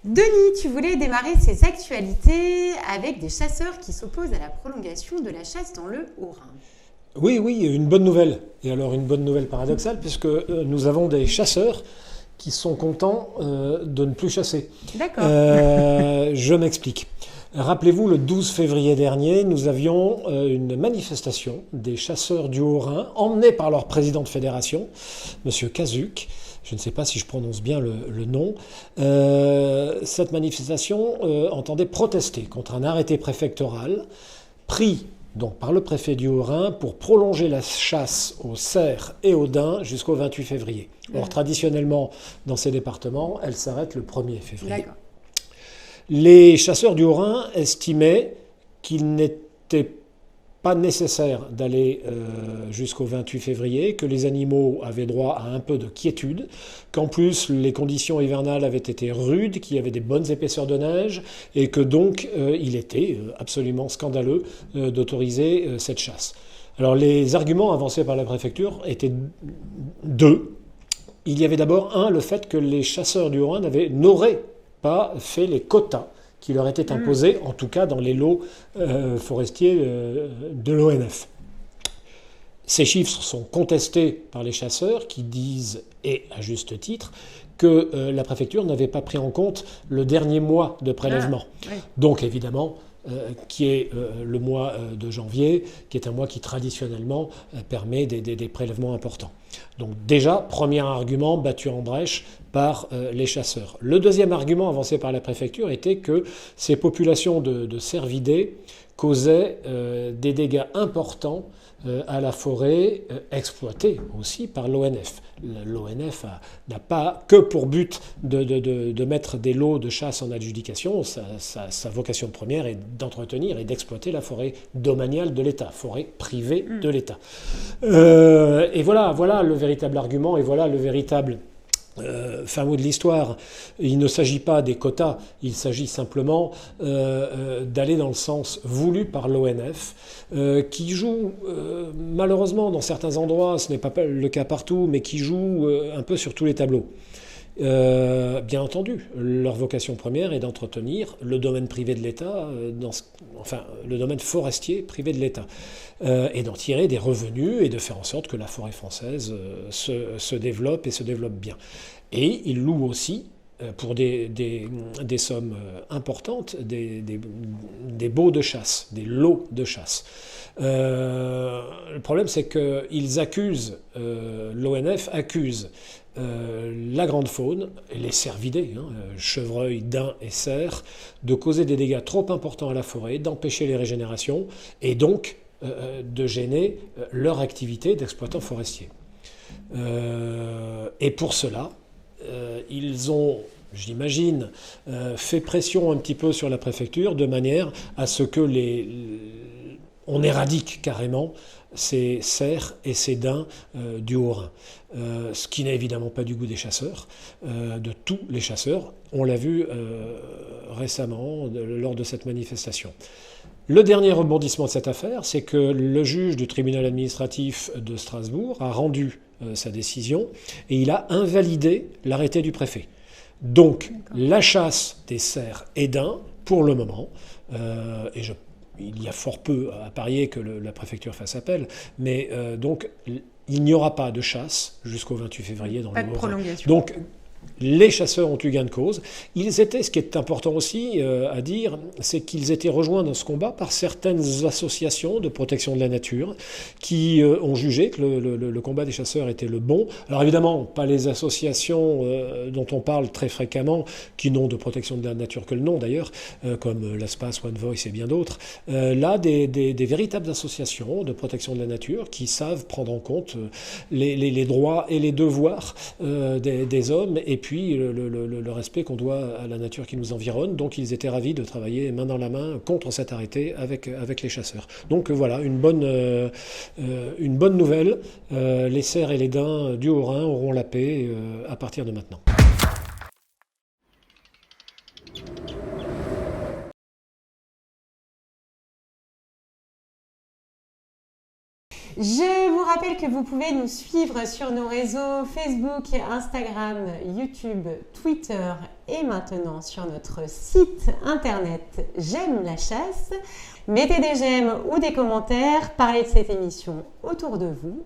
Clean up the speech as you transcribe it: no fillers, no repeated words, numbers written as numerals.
Denis, tu voulais démarrer ces actualités avec des chasseurs qui s'opposent à la prolongation de la chasse dans le Haut-Rhin. Oui, oui, une bonne nouvelle. Et alors une bonne nouvelle paradoxale, puisque nous avons des chasseurs qui sont contents de ne plus chasser. D'accord. Je m'explique. Rappelez-vous, le 12 février dernier, nous avions une manifestation des chasseurs du Haut-Rhin, emmenés par leur président de fédération, Monsieur Kazuk. Je ne sais pas si je prononce bien le nom. Cette manifestation entendait protester contre un arrêté préfectoral pris donc par le préfet du Haut-Rhin pour prolonger la chasse aux cerfs et aux daims jusqu'au 28 février. Or, traditionnellement, dans ces départements, elle s'arrête le 1er février. D'accord. Les chasseurs du Haut-Rhin estimaient qu'il n'était pas nécessaire d'aller jusqu'au 28 février, que les animaux avaient droit à un peu de quiétude, qu'en plus les conditions hivernales avaient été rudes, qu'il y avait des bonnes épaisseurs de neige, et que donc il était absolument scandaleux d'autoriser cette chasse. Alors les arguments avancés par la préfecture étaient deux. Il y avait d'abord le fait que les chasseurs du Haut-Rhin n'auraient pas fait les quotas qui leur étaient imposés, en tout cas dans les lots forestiers de l'ONF. Ces chiffres sont contestés par les chasseurs qui disent, et à juste titre, que la préfecture n'avait pas pris en compte le dernier mois de prélèvement. Oui. Donc évidemment, qui est le mois de janvier, qui est un mois qui traditionnellement permet des prélèvements importants. Donc déjà, premier argument battu en brèche par les chasseurs. Le deuxième argument avancé par la préfecture était que ces populations de cervidés causaient des dégâts importants à la forêt exploitée aussi par l'ONF. L'ONF n'a pas que pour but de mettre des lots de chasse en adjudication. Sa vocation première est d'entretenir et d'exploiter la forêt domaniale de l'État, forêt privée de l'État. Et voilà le véritable argument, et voilà le véritable fin mot de l'histoire. Il ne s'agit pas des quotas, il s'agit simplement d'aller dans le sens voulu par l'ONF, qui joue malheureusement dans certains endroits, ce n'est pas le cas partout, mais qui joue un peu sur tous les tableaux. Bien entendu, leur vocation première est d'entretenir le domaine privé de l'État, le domaine forestier privé de l'État, et d'en tirer des revenus et de faire en sorte que la forêt française se développe et se développe bien. Et ils louent aussi pour des sommes importantes, des baux de chasse, des lots de chasse. Le problème, c'est qu'ils accusent, l'ONF accuse la grande faune, les cervidés, chevreuils, daims et cerfs, de causer des dégâts trop importants à la forêt, d'empêcher les régénérations et donc de gêner leur activité d'exploitants forestiers. Et pour cela, ils ont, j'imagine, fait pression un petit peu sur la préfecture de manière à ce que on éradique carrément ces cerfs et ces daims du Haut-Rhin. Ce qui n'est évidemment pas du goût des chasseurs, de tous les chasseurs. On l'a vu récemment lors de cette manifestation. Le dernier rebondissement de cette affaire, c'est que le juge du tribunal administratif de Strasbourg a rendu sa décision et il a invalidé l'arrêté du préfet. Donc, la chasse des cerfs et daims, pour le moment, il y a fort peu à parier que la préfecture fasse appel, mais donc il n'y aura pas de chasse jusqu'au 28 février dans le Haut-Rhin. Pas de prolongation. Donc les chasseurs ont eu gain de cause. Ce qui est important aussi à dire, c'est qu'ils étaient rejoints dans ce combat par certaines associations de protection de la nature qui ont jugé que le combat des chasseurs était le bon. Alors évidemment, pas les associations dont on parle très fréquemment, qui n'ont de protection de la nature que le nom d'ailleurs, comme l'Espace, One Voice et bien d'autres. Là, des véritables associations de protection de la nature qui savent prendre en compte les droits et les devoirs des hommes et puis le respect qu'on doit à la nature qui nous environne. Donc ils étaient ravis de travailler main dans la main contre cet arrêté avec les chasseurs. Donc voilà, une bonne nouvelle. Les cerfs et les daims du Haut-Rhin auront la paix à partir de maintenant. Je vous rappelle que vous pouvez nous suivre sur nos réseaux Facebook, Instagram, YouTube, Twitter et maintenant sur notre site internet J'aime la chasse. Mettez des j'aime ou des commentaires, parlez de cette émission autour de vous.